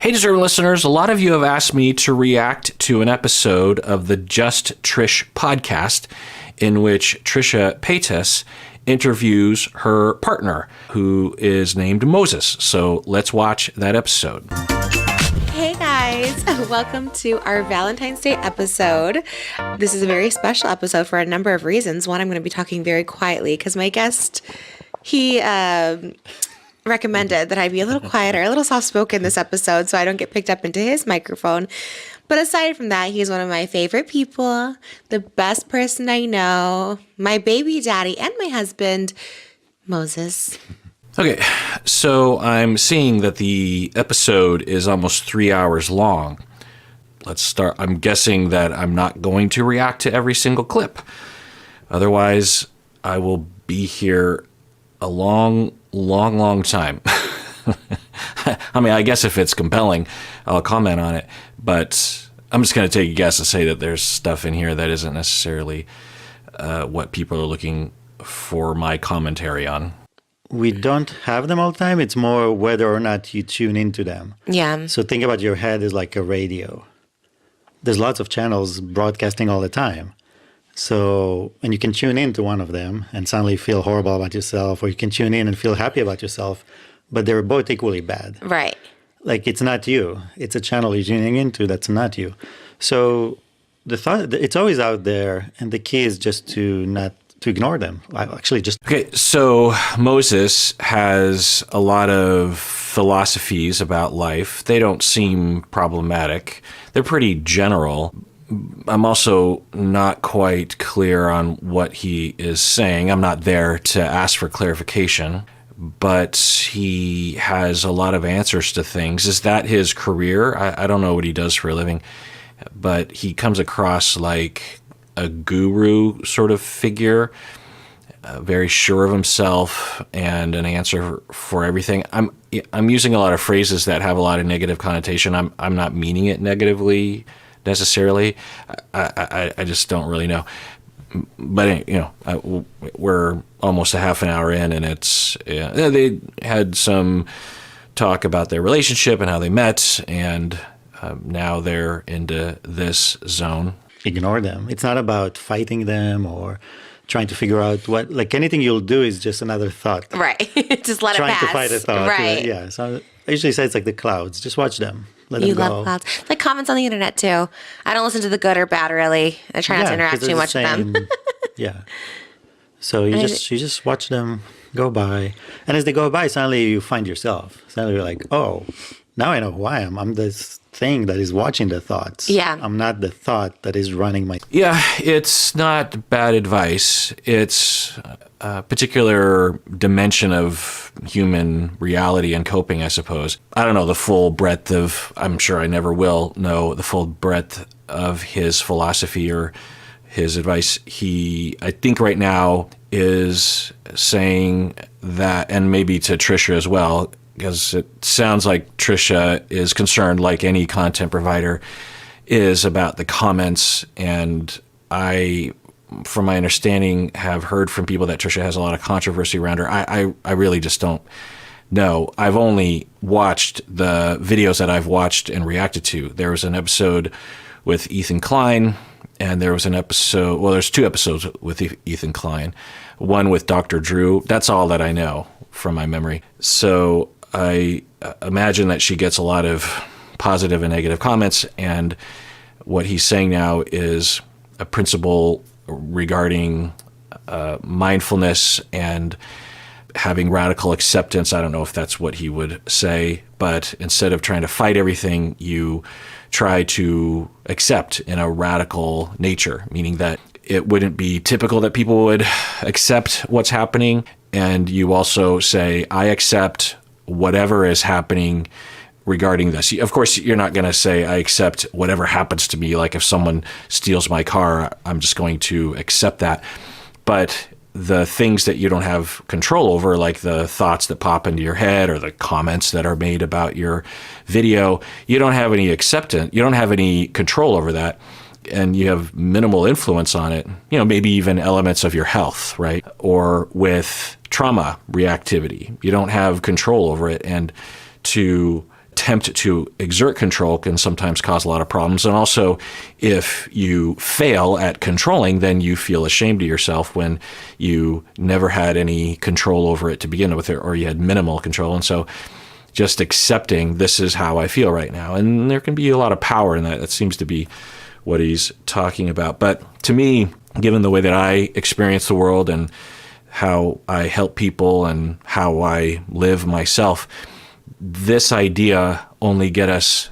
Hey, Deserving listeners, a lot of you have asked me to react to an episode of the Just Trish podcast in which Trisha Paytas interviews her partner, who is named Moses. So let's watch that episode. Hey guys, welcome to our Valentine's Day episode. This is a very special episode for a number of reasons. One, I'm going to be talking very quietly because my guest, he recommended that I be a little quieter, a little soft-spoken this episode so I don't get picked up into his microphone. But aside from that, he's one of my favorite people, the best person I know, my baby daddy, and my husband, Moses. Okay, so I'm seeing that the episode is almost 3 hours long. Let's start. I'm guessing that I'm not going to react to every single clip. Otherwise, I will be here a long time. I mean, I guess if it's compelling, I'll comment on it. But I'm just going to take a guess and say that there's stuff in here that isn't necessarily what people are looking for my commentary on. We don't have them all the time. It's more whether or not you tune into them. Yeah. So think about your head as like a radio. There's lots of channels broadcasting all the time. So, and you can tune into one of them and suddenly feel horrible about yourself, or you can tune in and feel happy about yourself, but they're both equally bad. Right. Like, it's not you. It's a channel you're tuning into that's not you. So the thought, it's always out there, and the key is just to ignore them. Okay, so Moses has a lot of philosophies about life. They don't seem problematic. They're pretty general. I'm also not quite clear on what he is saying. I'm not there to ask for clarification, but he has a lot of answers to things. Is that his career? I don't know what he does for a living, but he comes across like a guru sort of figure, very sure of himself and an answer for everything. I'm using a lot of phrases that have a lot of negative connotation. I'm not meaning it negatively necessarily. I just don't really know. But we're almost a half an hour in, and they had some talk about their relationship and how they met, and now they're into this zone. Ignore them. It's not about fighting them or trying to figure out what, like anything you'll do is just another thought. Right. Just let it pass. Trying to fight a thought. Right. Yeah. So I usually say it's like the clouds. Just watch them. Let them go. You love clouds. Like comments on the internet too. I don't listen to the good or bad really. I try not to interact too much with them. Yeah. So you just watch them go by. And as they go by, suddenly you find yourself. Suddenly you're like, oh, now I know who I am. I'm this thing that is watching the thoughts. Yeah. I'm not the thought that is running my... Yeah, it's not bad advice. It's a particular dimension of human reality and coping, I suppose. I don't know the full breadth of... I'm sure I never will know the full breadth of his philosophy or his advice. He, I think right now, is saying that, and maybe to Trisha as well, because it sounds like Trisha is concerned, like any content provider is, about the comments. And I, from my understanding, have heard from people that Trisha has a lot of controversy around her. I really just don't know. I've only watched the videos that I've watched and reacted to. There was an episode with Ethan Klein, and there was an episode, well, there's two episodes with Ethan Klein, one with Dr. Drew. That's all that I know from my memory. So I imagine that she gets a lot of positive and negative comments, and what he's saying now is a principle regarding mindfulness and having radical acceptance. I don't know if that's what he would say, but instead of trying to fight everything, you try to accept in a radical nature, meaning that it wouldn't be typical that people would accept what's happening. And you also say, I accept whatever is happening regarding this. Of course, you're not going to say, I accept whatever happens to me. Like if someone steals my car, I'm just going to accept that. But the things that you don't have control over, like the thoughts that pop into your head or the comments that are made about your video, you don't have any acceptance. You don't have any control over that. And you have minimal influence on it, maybe even elements of your health, right? Or with trauma reactivity, you don't have control over it. And to attempt to exert control can sometimes cause a lot of problems. And also, if you fail at controlling, then you feel ashamed of yourself when you never had any control over it to begin with, or you had minimal control. And so just accepting this is how I feel right now. And there can be a lot of power in that. That seems to be what he's talking about. But to me, given the way that I experience the world and how I help people and how I live myself, this idea only gets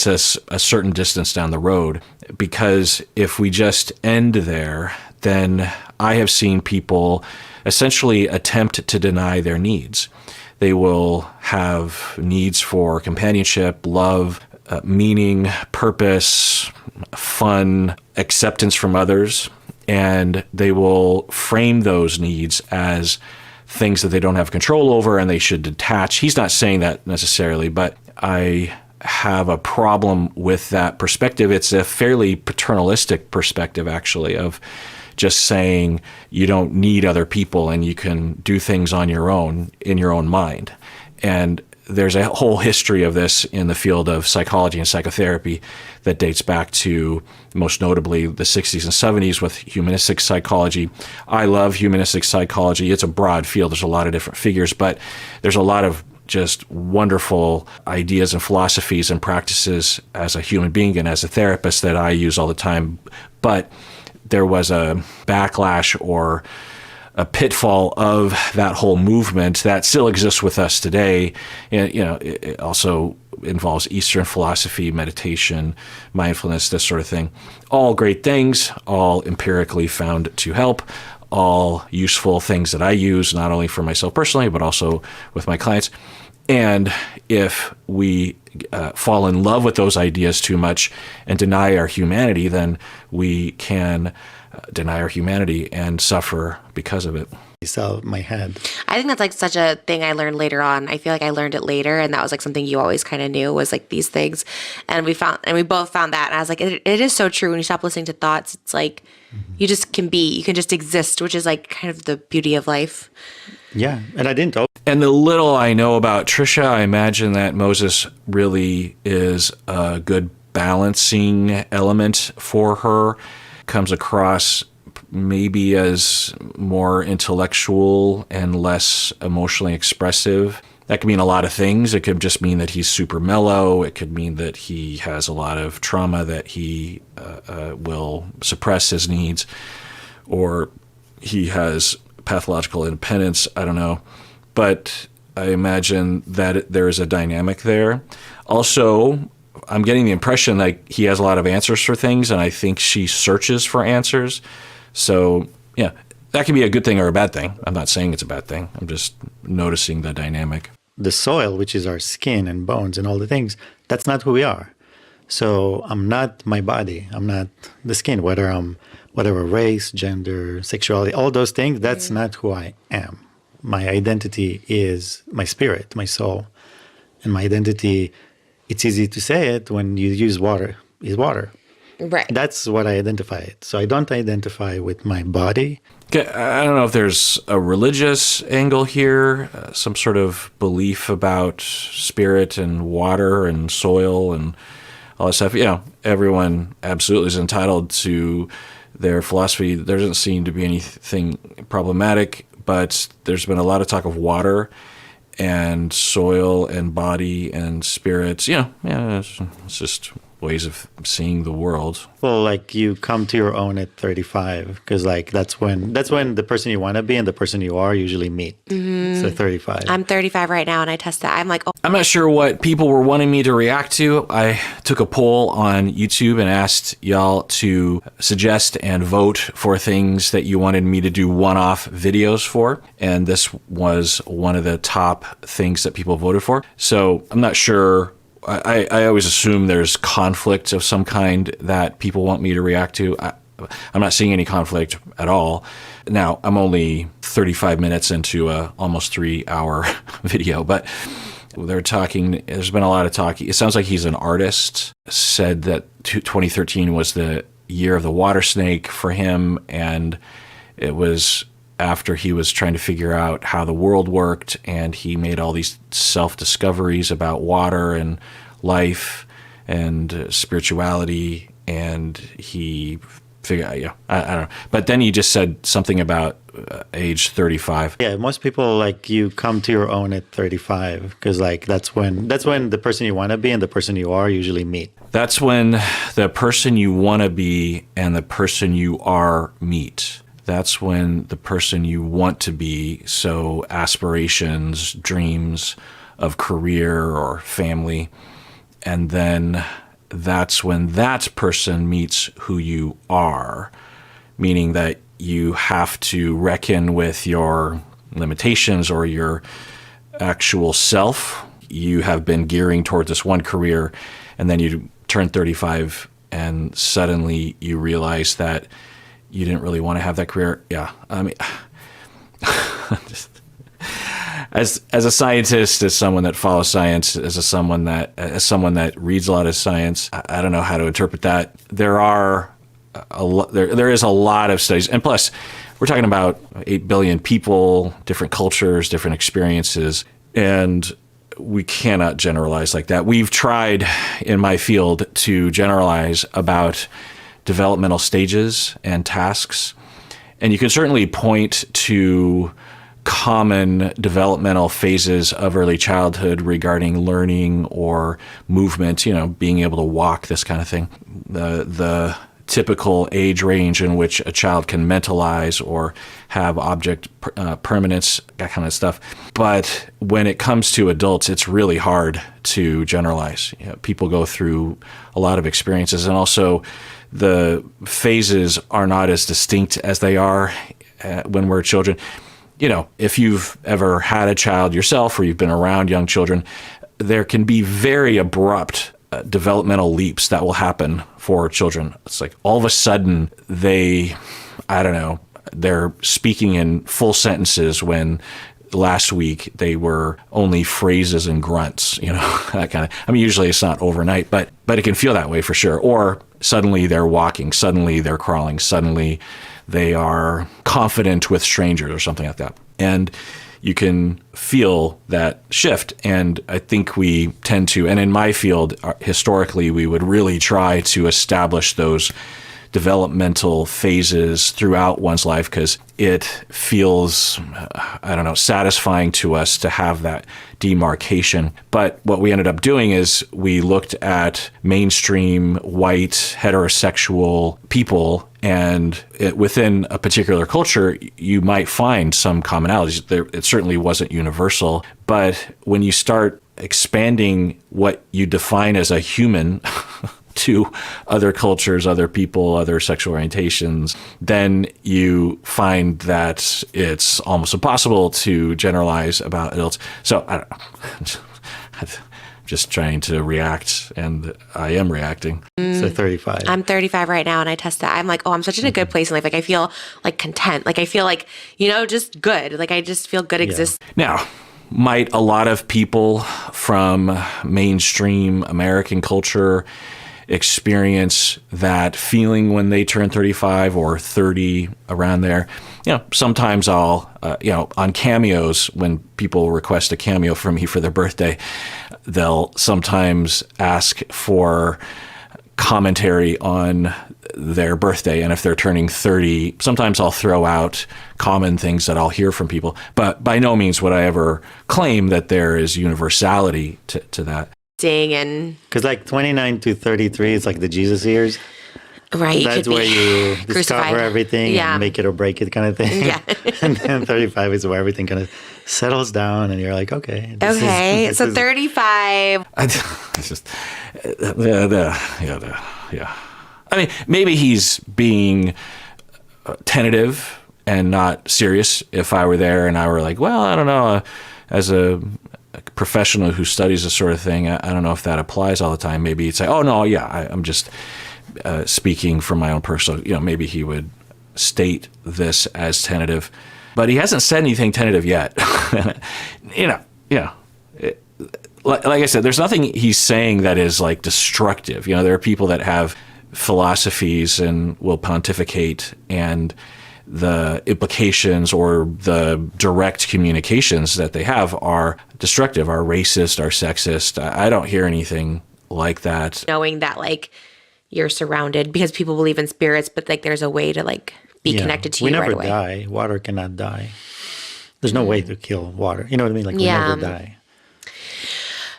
us a certain distance down the road. Because if we just end there, then I have seen people essentially attempt to deny their needs. They will have needs for companionship, love, meaning, purpose, fun, acceptance from others, and they will frame those needs as things that they don't have control over and they should detach. He's not saying that necessarily, but I have a problem with that perspective. It's a fairly paternalistic perspective, actually, of just saying you don't need other people and you can do things on your own, in your own mind. And there's a whole history of this in the field of psychology and psychotherapy that dates back to, most notably, the 60s and 70s with humanistic psychology. I love humanistic psychology. It's a broad field. There's a lot of different figures, but there's a lot of just wonderful ideas and philosophies and practices as a human being and as a therapist that I use all the time. But there was a backlash or a pitfall of that whole movement that still exists with us today. And, it also involves Eastern philosophy, meditation, mindfulness, this sort of thing. All great things, all empirically found to help, all useful things that I use, not only for myself personally, but also with my clients. And if we fall in love with those ideas too much and deny our humanity, then we can deny our humanity and suffer because of it. Sell my head. I think that's like such a thing I learned later on. I feel like I learned it later, and that was like something you always kind of knew was like these things. And we both found that. And I was like, it is so true. When you stop listening to thoughts, it's like you can just exist, which is like kind of the beauty of life. Yeah, and I didn't. And the little I know about Trisha, I imagine that Moses really is a good balancing element for her. Comes across maybe as more intellectual and less emotionally expressive. That could mean a lot of things. It could just mean that he's super mellow. It could mean that he has a lot of trauma that he will suppress his needs, or he has pathological independence. I don't know. But I imagine that there is a dynamic there. Also, I'm getting the impression like he has a lot of answers for things, and I think she searches for answers. So, yeah, that can be a good thing or a bad thing. I'm not saying it's a bad thing. I'm just noticing the dynamic. The soil, which is our skin and bones and all the things, that's not who we are. So I'm not my body. I'm not the skin, whether I'm whatever race, gender, sexuality, all those things, that's not who I am. My identity is my spirit, my soul. And my identity, it's easy to say it when you use water, is water. Right. That's what I identify it. So I don't identify with my body. Okay, I don't know if there's a religious angle here, some sort of belief about spirit and water and soil and all that stuff. Everyone absolutely is entitled to their philosophy. There doesn't seem to be anything problematic, but there's been a lot of talk of water and soil and body and spirits. It's just ways of seeing the world. Well, like you come to your own at 35, because like that's when the person you want to be and the person you are usually meet. Mm-hmm. So 35. I'm 35 right now, and I test that. I'm like, oh. I'm not sure what people were wanting me to react to. I took a poll on YouTube and asked y'all to suggest and vote for things that you wanted me to do one-off videos for, and this was one of the top things that people voted for. So I'm not sure. I always assume there's conflict of some kind that people want me to react to. I'm not seeing any conflict at all. Now, I'm only 35 minutes into a almost 3-hour video, but there's been a lot of talk. It sounds like he's an artist, said that 2013 was the year of the water snake for him, and it was after he was trying to figure out how the world worked, and he made all these self-discoveries about water and life and spirituality, and he figured, I don't know. But then he just said something about age 35. Yeah, most people, like, you come to your own at 35 because, like, that's when the person you want to be and the person you are usually meet. That's when the person you want to be and the person you are meet. That's when the person you want to be, so aspirations, dreams of career or family, and then that's when that person meets who you are, meaning that you have to reckon with your limitations or your actual self. You have been gearing towards this one career, and then you turn 35 and suddenly you realize that you didn't really want to have that career. Yeah, I mean, as a scientist, as someone that follows science, as someone that reads a lot of science, I don't know how to interpret that. There is a lot of studies, and plus, we're talking about 8 billion people, different cultures, different experiences, and we cannot generalize like that. We've tried in my field to generalize about developmental stages and tasks, and you can certainly point to common developmental phases of early childhood regarding learning or movement, being able to walk, this kind of thing. The typical age range in which a child can mentalize or have object permanence, that kind of stuff. But when it comes to adults, it's really hard to generalize. People go through a lot of experiences, and also the phases are not as distinct as they are when we're children. If you've ever had a child yourself or you've been around young children, there can be very abrupt developmental leaps that will happen for children. It's like all of a sudden they're speaking in full sentences when last week they were only phrases and grunts, that kind of. I mean, usually it's not overnight, but it can feel that way for sure. Or suddenly they're walking, suddenly they're crawling, suddenly they are confident with strangers or something like that. And you can feel that shift. And I think we tend to, and in my field, historically, we would really try to establish those developmental phases throughout one's life because it feels, satisfying to us to have that demarcation. But what we ended up doing is we looked at mainstream white heterosexual people, and within a particular culture, you might find some commonalities. It certainly wasn't universal, but when you start expanding what you define as a human to other cultures, other people, other sexual orientations, then you find that it's almost impossible to generalize about adults. So I don't know. I'm just trying to react, and I am reacting. So 35. I'm 35 right now, and I test that. I'm like, I'm such in a good place in life. Like, I feel like content. Like, I feel like, just good. Like, I just feel good existing. Now, might a lot of people from mainstream American culture experience that feeling when they turn 35 or 30, around there? Sometimes I'll, on cameos, when people request a cameo from me for their birthday, they'll sometimes ask for commentary on their birthday. And if they're turning 30, sometimes I'll throw out common things that I'll hear from people. But by no means would I ever claim that there is universality to that. And because like 29 to 33 is like the Jesus years. Right. That's where you discover everything and make it or break it kind of thing. Yeah. And then 35 is where everything kind of settles down and you're like, okay. So 35. It's just, yeah. I mean, maybe he's being tentative and not serious. If I were there and I were like, well, I don't know, as a professional who studies this sort of thing, I don't know if that applies all the time. Maybe he'd say, oh, no, yeah, I'm just speaking from my own personal, maybe he would state this as tentative. But he hasn't said anything tentative yet. Like I said, there's nothing he's saying that is like destructive. There are people that have philosophies and will pontificate, and the implications or the direct communications that they have are destructive, are racist, are sexist. I don't hear anything like that. Knowing that like you're surrounded because people believe in spirits, but like there's a way to like be connected to we you never right away. die. Water cannot die. There's no way to kill water. You know what I mean? Like we never die.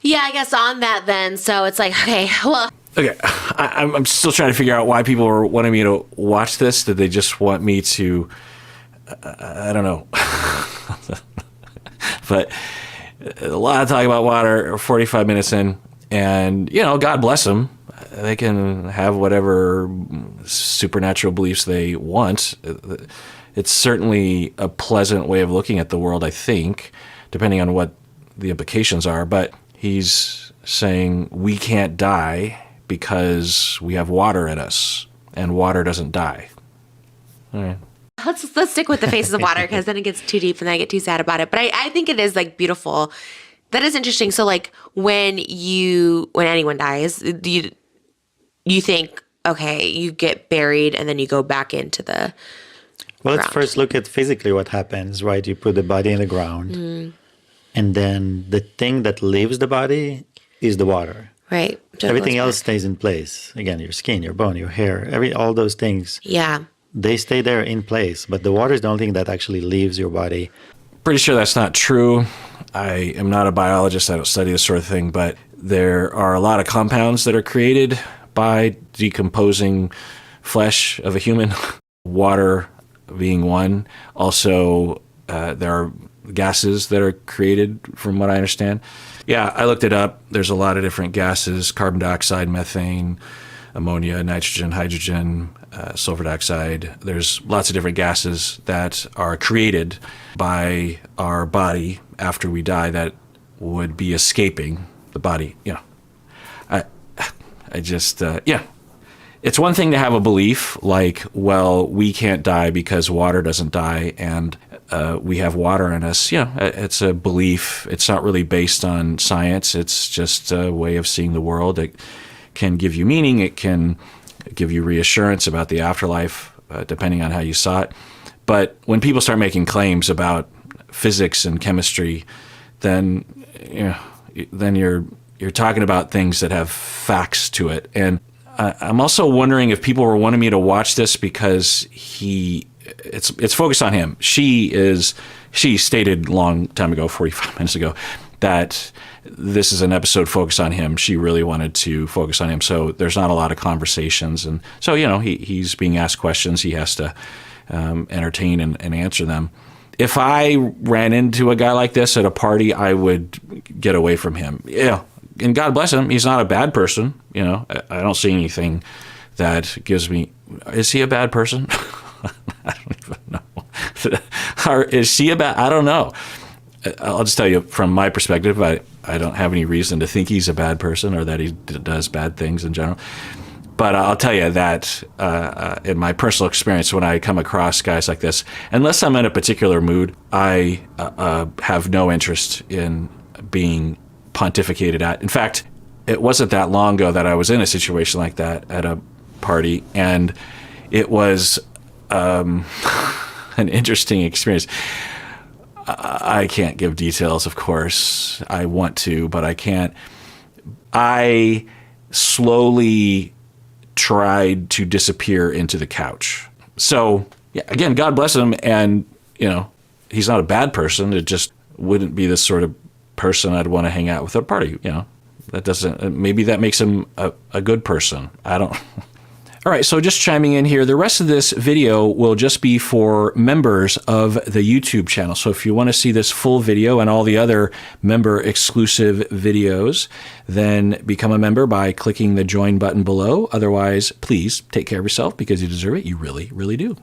Yeah, I guess on that then. So it's like, okay, well. Okay, I'm still trying to figure out why people are wanting me to watch this. Did they just want me to, I don't know. But a lot of talk about water, 45 minutes in, and, you know, God bless them. They can have whatever supernatural beliefs they want. It's certainly a pleasant way of looking at the world, I think, depending on what the implications are. But he's saying we can't die because we have water in us, and water doesn't die. All right. Let's stick with the faces of water because then it gets too deep and then I get too sad about it. But I think it is like beautiful. That is interesting. So like when anyone dies, you think, okay, you get buried and then you go back into the Well, let's ground. first look at physically what happens, right? You put the body in the ground, and then the thing that leaves the body is the water. Right. Everything else stays in place. Again, your skin, your bone, your hair, all those things, Yeah. they stay there in place. But the water is the only thing that actually leaves your body. Pretty sure that's not true. I am not a biologist. I don't study this sort of thing, but there are a lot of compounds that are created by decomposing flesh of a human, water being one. Also, there are gases that are created, from what I understand. Yeah, I looked it up. There's a lot of different gases: carbon dioxide, methane, ammonia, nitrogen, hydrogen, sulfur dioxide. There's lots of different gases that are created by our body after we die that would be escaping the body. You know, I just, it's one thing to have a belief like, well, we can't die because water doesn't die, and we have water in us. You know, it's a belief. It's not really based on science. It's just a way of seeing the world. It can give you meaning. It can give you reassurance about the afterlife, depending on how you saw it. But when people start making claims about physics and chemistry, then you're talking about things that have facts to it. And I'm also wondering if people were wanting me to watch this because it's focused on him. She stated a long time ago, 45 minutes ago, that this is an episode focused on him. She really wanted to focus on him. So there's not a lot of conversations. And so, you know, he's being asked questions. He has to entertain and answer them. If I ran into a guy like this at a party, I would get away from him. Yeah. And God bless him, he's not a bad person. You know, I don't see anything that gives me, is he a bad person? I don't even know. Or is she a bad, I don't know. I'll just tell you from my perspective, I don't have any reason to think he's a bad person or that he does bad things in general. But I'll tell you that in my personal experience, when I come across guys like this, unless I'm in a particular mood, I have no interest in being pontificated at. In fact, it wasn't that long ago that I was in a situation like that at a party, and it was an interesting experience. I can't give details, of course. I want to, but I can't. I slowly tried to disappear into the couch. So, yeah, again, God bless him, and, you know, he's not a bad person. It just wouldn't be the sort of person I'd want to hang out with at a party, you know. That doesn't, maybe that makes him a good person. I don't. All right, so just chiming in here, the rest of this video will just be for members of the YouTube channel. So if you want to see this full video and all the other member exclusive videos, then become a member by clicking the join button below. Otherwise, please take care of yourself because you deserve it. You really, really do.